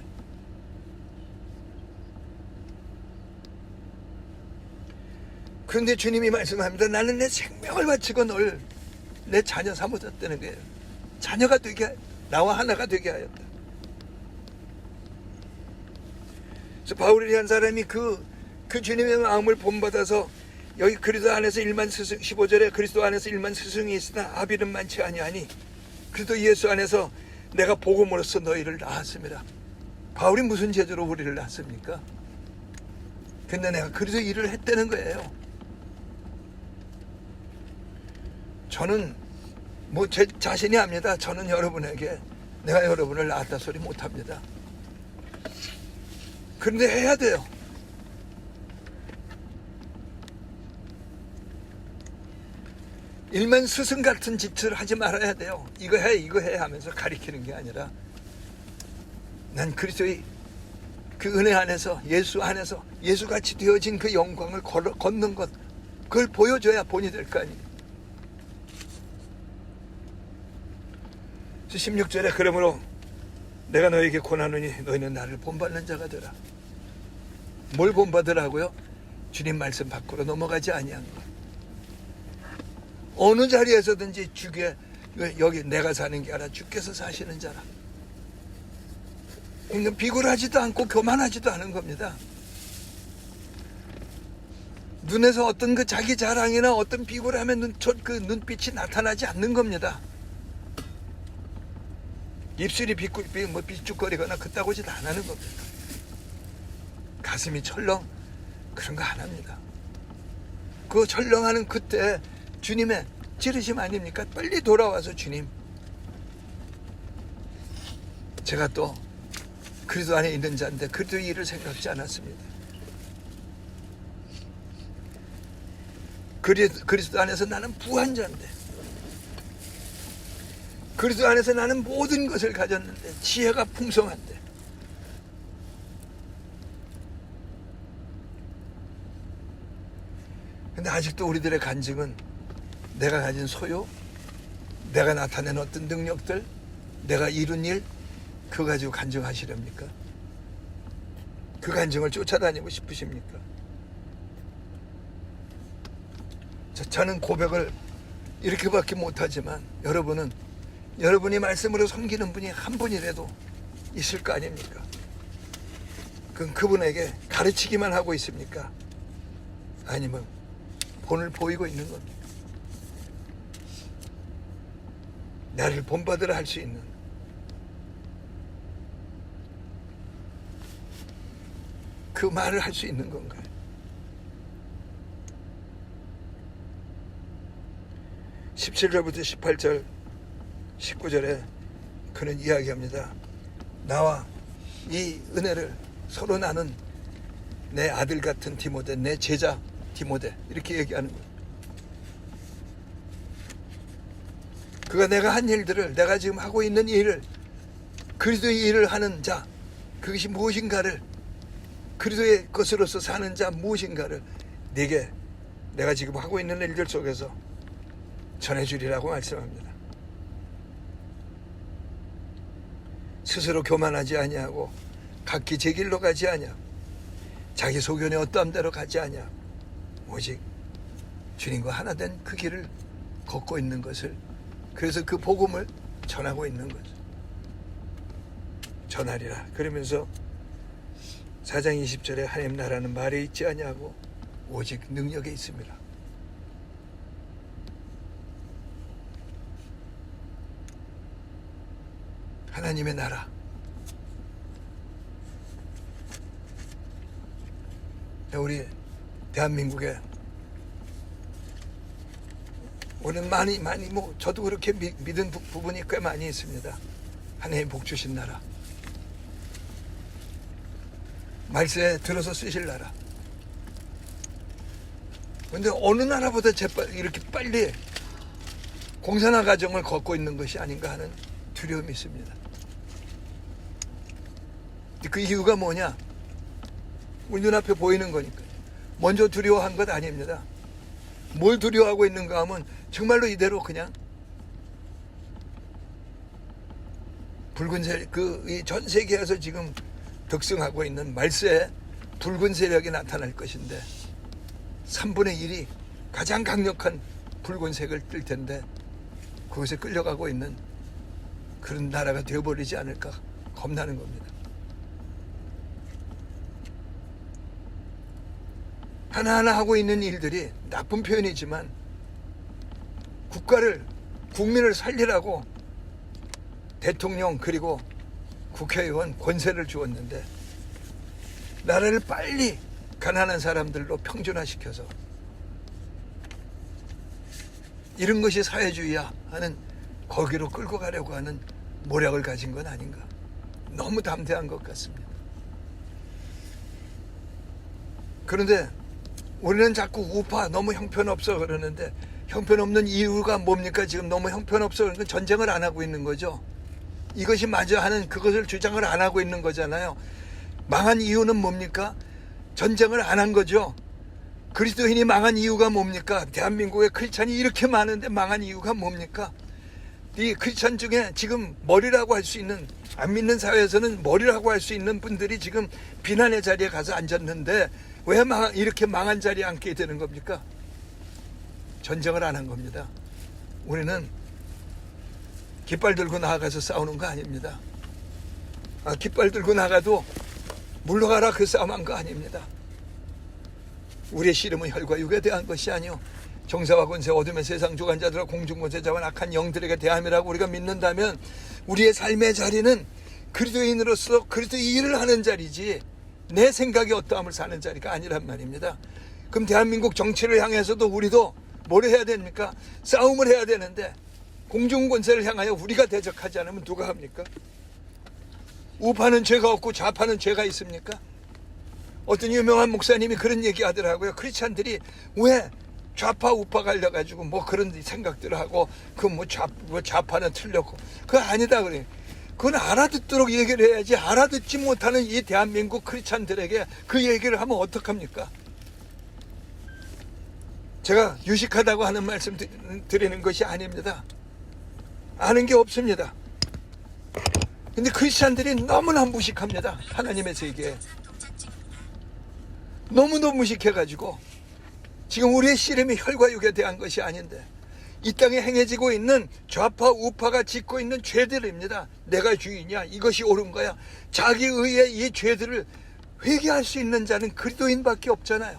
그런데 주님이 말씀합니다. 나는 내 생명을 바치고 널 내 자녀 삼으셨다는 거예요. 자녀가 되게, 나와 하나가 되게 하였다. 그래서 바울이 한 사람이 그 주님의 마음을 본받아서, 여기 그리스도 안에서 1만 스승, 15절에 그리스도 안에서 1만 스승이 있으나 아비는 많지 아니하니 그리스도 예수 안에서 내가 복음으로써 너희를 낳았습니다. 바울이 무슨 제도로 우리를 낳습니까? 근데 내가 그래서 일을 했다는 거예요. 저는 뭐 제 자신이 압니다. 저는 여러분에게 내가 여러분을 낳았다 소리 못합니다. 그런데 해야 돼요. 일만 스승 같은 짓을 하지 말아야 돼요. 이거 해 하면서 가리키는 게 아니라, 난 그리스도의 그 은혜 안에서, 예수 안에서 예수같이 되어진 그 영광을 걷는 것, 그걸 보여줘야 본이 될 거 아니에요. 16절에 그러므로 내가 너에게 권하노니 너희는 나를 본받는 자가 되라. 뭘 본받으라고요? 주님 말씀 밖으로 넘어가지 아니한 것. 어느 자리에서든지 주께, 여기 내가 사는 게 아니라 주께서 사시는 자라. 그러니까 비굴하지도 않고 교만하지도 않은 겁니다. 눈에서 어떤 그 자기 자랑이나 어떤 비굴함의 그 눈빛이 나타나지 않는 겁니다. 입술이 비쭉거리거나 그따구 짓 안 하는 겁니다. 가슴이 철렁, 그런 거 안 합니다. 그 철렁하는 그때 주님의 찌르심 아닙니까? 빨리 돌아와서 주님, 제가 또 그리스도 안에 있는 자인데 그리스도의 일을 생각지 않았습니다. 그리스도 안에서 나는 부한 자인데, 그리스도 안에서 나는 모든 것을 가졌는데, 지혜가 풍성한데, 근데 아직도 우리들의 간증은 내가 가진 소유, 내가 나타낸 어떤 능력들, 내가 이룬 일, 그거 가지고 간증하시렵니까? 그 간증을 쫓아다니고 싶으십니까? 저는 고백을 이렇게밖에 못하지만 여러분이 말씀으로 섬기는 분이 한 분이라도 있을 거 아닙니까? 그럼 그분에게 가르치기만 하고 있습니까? 아니면 본을 보이고 있는 겁니까? 나를 본받으라 할 수 있는 그 말을 할 수 있는 건가요? 17절부터 18절 19절에 그는 이야기합니다. 나와 이 은혜를 서로 나눈 내 아들 같은 디모데, 내 제자 디모데, 이렇게 얘기하는 거예요. 그가 내가 한 일들을, 내가 지금 하고 있는 일을, 그리스도의 일을 하는 자, 그것이 무엇인가를, 그리스도의 것으로서 사는 자 무엇인가를 네게 내가 지금 하고 있는 일들 속에서 전해주리라고 말씀합니다. 스스로 교만하지 아니하고 각기 제 길로 가지 아니하고 자기 소견에 어떠한 대로 가지 아니하고 오직 주님과 하나 된 그 길을 걷고 있는 것을, 그래서 그 복음을 전하고 있는 것을 전하리라. 그러면서 4장 20절에 하나님 나라는 말에 있지 아니하고 오직 능력에 있습니다. 하나님의 나라, 우리 대한민국에 오늘 많이 저도 그렇게 믿은 부분이 꽤 많이 있습니다. 하나님 복 주신 나라, 말세에 들어서 쓰실 나라. 그런데 어느 나라보다 이렇게 빨리 공산화 과정을 걷고 있는 것이 아닌가 하는 두려움이 있습니다. 그 이유가 뭐냐? 우리 눈앞에 보이는 거니까. 먼저 두려워한 것 아닙니다. 뭘 두려워하고 있는가 하면 정말로 이대로 그냥 붉은색, 이 전 세계에서 지금 득승하고 있는 말세에 붉은 세력이 나타날 것인데 3분의 1이 가장 강력한 붉은색을 띨 텐데 그것에 끌려가고 있는 그런 나라가 되어버리지 않을까 겁나는 겁니다. 하나하나 하고 있는 일들이 나쁜 표현이지만 국민을 살리라고 대통령 그리고 국회의원 권세를 주었는데 나라를 빨리 가난한 사람들로 평준화시켜서 이런 것이 사회주의야 하는 거기로 끌고 가려고 하는 모략을 가진 건 아닌가. 너무 담대한 것 같습니다. 그런데 우리는 자꾸 우파 너무 형편없어 그러는데 형편없는 이유가 뭡니까? 지금 너무 형편없어 그러니까 전쟁을 안 하고 있는 거죠. 이것이 맞아 하는 그것을 주장을 안 하고 있는 거잖아요. 망한 이유는 뭡니까? 전쟁을 안 한 거죠. 그리스도인이 망한 이유가 뭡니까? 대한민국에 크리스찬이 이렇게 많은데 망한 이유가 뭡니까? 이 크리스찬 중에 지금 머리라고 할 수 있는, 안 믿는 사회에서는 머리라고 할 수 있는 분들이 지금 비난의 자리에 가서 앉았는데 왜 이렇게 망한 자리에 앉게 되는 겁니까? 전쟁을 안 한 겁니다. 우리는 깃발 들고 나가서 싸우는 거 아닙니다. 깃발 들고 나가도 물러가라 그 싸움한 거 아닙니다. 우리의 씨름은 혈과 육에 대한 것이 아니요 정사와 권세 어둠의 세상 주관자들과 공중권세자와 악한 영들에게 대함이라고 우리가 믿는다면 우리의 삶의 자리는 그리스도인으로서 그리스도의 일을 하는 자리지 내 생각이 어떠함을 사는 자리가 아니란 말입니다. 그럼 대한민국 정치를 향해서도 우리도 뭘 해야 됩니까? 싸움을 해야 되는데 공중권세를 향하여 우리가 대적하지 않으면 누가 합니까? 우파는 죄가 없고 좌파는 죄가 있습니까? 어떤 유명한 목사님이 그런 얘기 하더라고요. 크리스찬들이 왜 좌파 우파 갈려가지고 뭐 그런 생각들을 하고 뭐 좌파는 틀렸고 그거 아니다 그래. 그건 알아듣도록 얘기를 해야지. 알아듣지 못하는 이 대한민국 크리스찬들에게 그 얘기를 하면 어떡합니까? 제가 유식하다고 하는 말씀 드리는 것이 아닙니다. 아는 게 없습니다. 근데 크리스찬들이 너무나 무식합니다. 하나님의 세계에. 너무너무 무식해가지고 지금 우리의 씨름이 혈과 육에 대한 것이 아닌데 이 땅에 행해지고 있는 좌파 우파가 짓고 있는 죄들입니다. 내가 주인이야. 이것이 옳은 거야. 자기 의의 이 죄들을 회개할 수 있는 자는 그리스도인밖에 없잖아요.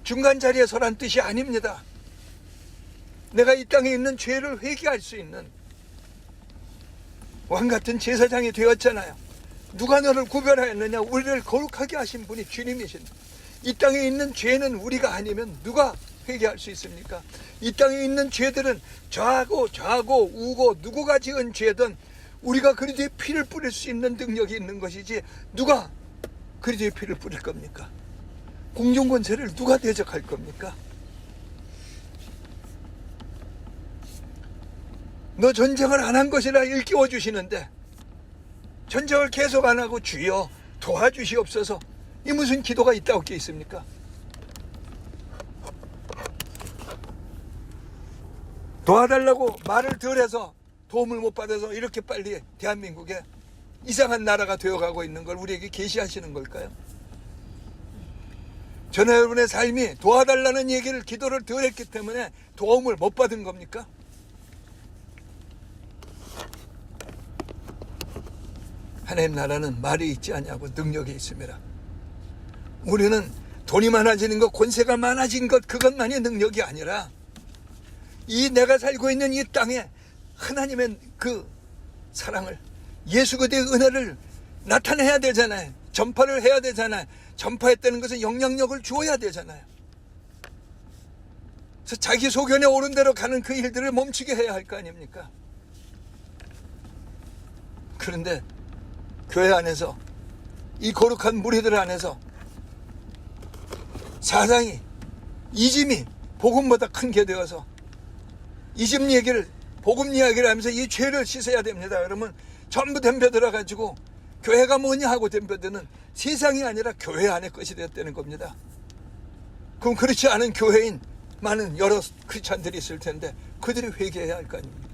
중간 자리에 서란 뜻이 아닙니다. 내가 이 땅에 있는 죄를 회개할 수 있는 왕같은 제사장이 되었잖아요. 누가 너를 구별하였느냐? 우리를 거룩하게 하신 분이 주님이신다. 이 땅에 있는 죄는 우리가 아니면 누가 회개할 수 있습니까? 이 땅에 있는 죄들은 좌고 우고 누구가 지은 죄든 우리가 그리스도의 피를 뿌릴 수 있는 능력이 있는 것이지 누가 그리스도의 피를 뿌릴 겁니까? 공중권세를 누가 대적할 겁니까? 너 전쟁을 안 한 것이라 일깨워 주시는데 전쟁을 계속 안 하고 주여 도와주시옵소서. 이 무슨 기도가 있다고 게 있습니까? 도와달라고 말을 덜 해서 도움을 못 받아서 이렇게 빨리 대한민국에 이상한 나라가 되어가고 있는 걸 우리에게 계시하시는 걸까요? 저는 여러분의 삶이 도와달라는 얘기를 기도를 덜 했기 때문에 도움을 못 받은 겁니까? 하나님 나라는 말이 있지 않냐고 능력이 있습니다. 우리는 돈이 많아지는 것, 권세가 많아진 것 그것만이 능력이 아니라 이 내가 살고 있는 이 땅에 하나님의 그 사랑을 예수 그리스도의 은혜를 나타내야 되잖아요. 전파를 해야 되잖아요. 전파했다는 것은 영향력을 주어야 되잖아요. 그래서 자기 소견에 옳은 대로 가는 그 일들을 멈추게 해야 할 거 아닙니까? 그런데 교회 안에서 이 거룩한 무리들 안에서 사상이 이짐이 복음보다 큰 게 되어서 이짐 얘기를 복음 이야기를 하면서 이 죄를 씻어야 됩니다. 그러면 전부 덤벼들어 가지고 교회가 뭐냐 하고 덤벼드는 세상이 아니라 교회 안의 것이 되었다는 겁니다. 그럼 그렇지 않은 교회인 많은 여러 크리스찬들이 있을 텐데 그들이 회개해야 할 거 아닙니까?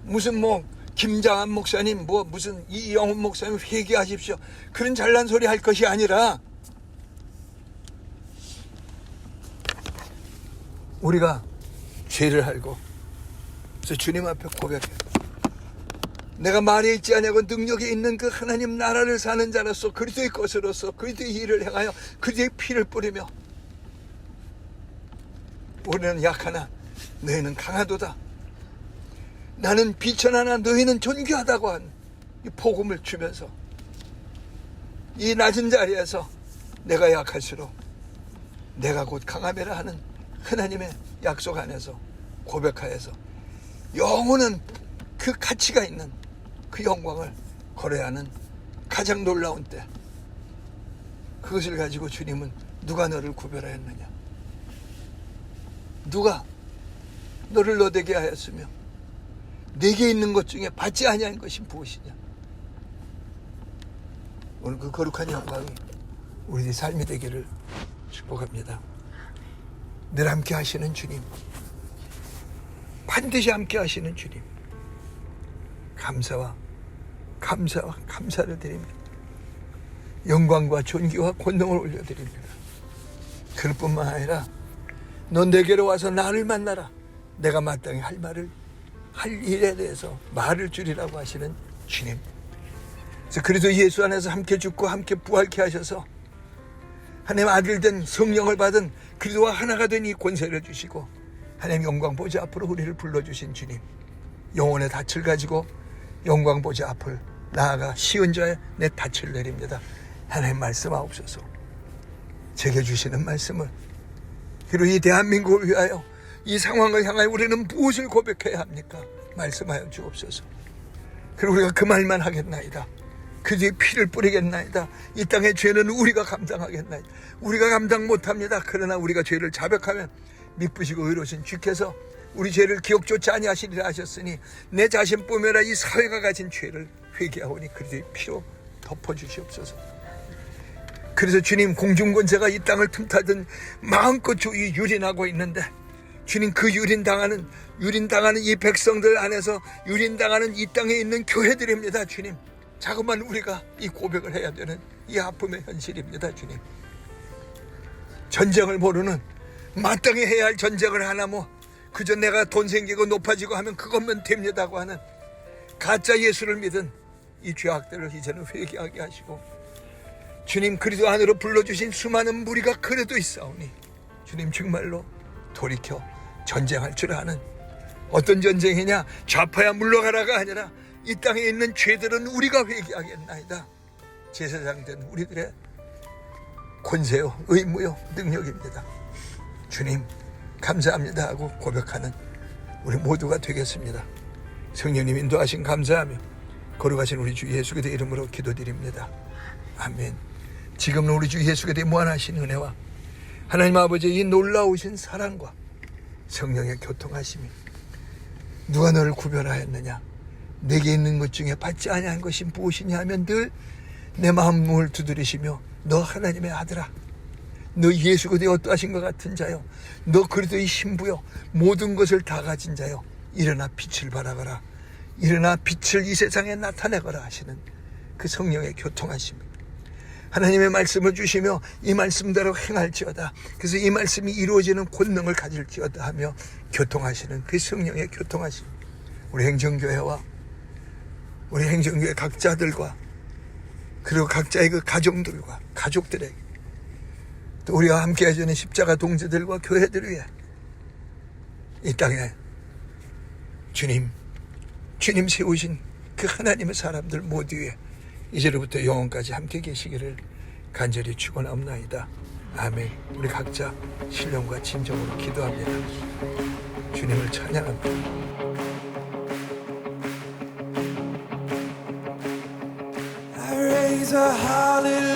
무슨 뭐 김장한 목사님 무슨 이영훈 목사님 회개하십시오. 그런 잘난 소리 할 것이 아니라 우리가 죄를 알고 그래서 주님 앞에 고백해. 내가 말이 있지 않냐고 능력이 있는 그 하나님 나라를 사는 자로서 그리스도의 것으로서 그리스도의 일을 행하여 그리스도의 피를 뿌리며 우리는 약하나 너희는 강하도다. 나는 비천하나 너희는 존귀하다고 한 이 복음을 주면서 이 낮은 자리에서 내가 약할수록 내가 곧 강함이라 하는 하나님의 약속 안에서 고백하여서 영원한 그 가치가 있는 그 영광을 걸어야 하는 가장 놀라운 때 그것을 가지고 주님은 누가 너를 구별하였느냐? 누가 너를 너되게 하였으며 내게 있는 것 중에 받지 아니한 것이 무엇이냐? 오늘 그 거룩한 영광이 우리의 삶이 되기를 축복합니다. 늘 함께 하시는 주님, 반드시 함께 하시는 주님, 감사와 감사를 드립니다. 영광과 존귀와 권능을 올려드립니다. 그럴 뿐만 아니라 넌 내게로 와서 나를 만나라. 내가 마땅히 할 일에 대해서 말을 줄이라고 하시는 주님. 그래서 그리스도 예수 안에서 함께 죽고 함께 부활케 하셔서 하나님 아들 된 성령을 받은 그리스도와 하나가 된 이 권세를 주시고 하나님 영광 보좌 앞으로 우리를 불러주신 주님, 영혼의 닻을 가지고 영광 보좌 앞을 나아가 시은 자의 내 닻을 내립니다. 하나님 말씀하옵소서. 제게 주시는 말씀을 그리고 이 대한민국을 위하여 이 상황을 향하여 우리는 무엇을 고백해야 합니까? 말씀하여 주옵소서. 그리고 우리가 그 말만 하겠나이다. 그 뒤에 피를 뿌리겠나이다. 이 땅의 죄는 우리가 감당하겠나이다. 우리가 감당 못합니다. 그러나 우리가 죄를 자백하면 미쁘시고 의로우신 주께서 우리 죄를 기억조차 아니하시리라 하셨으니 내 자신뿐만 이 사회가 가진 죄를 회개하오니 그 뒤에 피로 덮어주시옵소서. 그래서 주님, 공중권세가 이 땅을 틈타든 마음껏 주의 유린하고 있는데 주님, 그 유린당하는 이 백성들 안에서 유린당하는 이 땅에 있는 교회들입니다. 주님, 자꾸만 우리가 이 고백을 해야 되는 이 아픔의 현실입니다. 주님, 전쟁을 모르는, 마땅히 해야 할 전쟁을 하나 그저 내가 돈 생기고 높아지고 하면 그것만 됩니다고 하는 가짜 예수를 믿은 이 죄악들을 이제는 회개하게 하시고, 주님, 그리스도 안으로 불러주신 수많은 무리가 그래도 있사오니 주님, 정말로 돌이켜 전쟁할 줄 아는, 어떤 전쟁이냐, 좌파야 물러가라가 아니라 이 땅에 있는 죄들은 우리가 회개하겠나이다. 제사장 된 우리들의 권세요, 의무요, 능력입니다. 주님, 감사합니다 하고 고백하는 우리 모두가 되겠습니다. 성령님 인도하신 감사하며 거룩하신 우리 주 예수 그리스도의 이름으로 기도드립니다. 아멘. 지금은 우리 주 예수 그리스도의 무한하신 은혜와 하나님 아버지의 이 놀라우신 사랑과 성령의 교통하심이, 누가 너를 구별하였느냐, 내게 있는 것 중에 받지 아니한 것이 무엇이냐 하면 늘 내 마음을 두드리시며 너 하나님의 아들아, 너 예수 그리스도의 어떠하신 것 같은 자요, 너 그리스도의 신부요, 모든 것을 다 가진 자요, 일어나 빛을 발하거라, 일어나 빛을 이 세상에 나타내거라 하시는 그 성령의 교통하심, 하나님의 말씀을 주시며 이 말씀대로 행할지어다, 그래서 이 말씀이 이루어지는 권능을 가질지어다 하며 교통하시는 그 성령의 교통하심, 우리 행정교회와 우리 행정교회 각자들과 그리고 각자의 그 가정들과 가족들에게, 또 우리와 함께 해주는 십자가 동지들과 교회들 위해 이 땅에 주님 세우신 그 하나님의 사람들 모두 위에 이제로부터 영원까지 함께 계시기를 간절히 축원하옵나이다. 아멘. 우리 각자 신령과 진정으로 기도합니다. 주님을 찬양합니다. I raise a hallelujah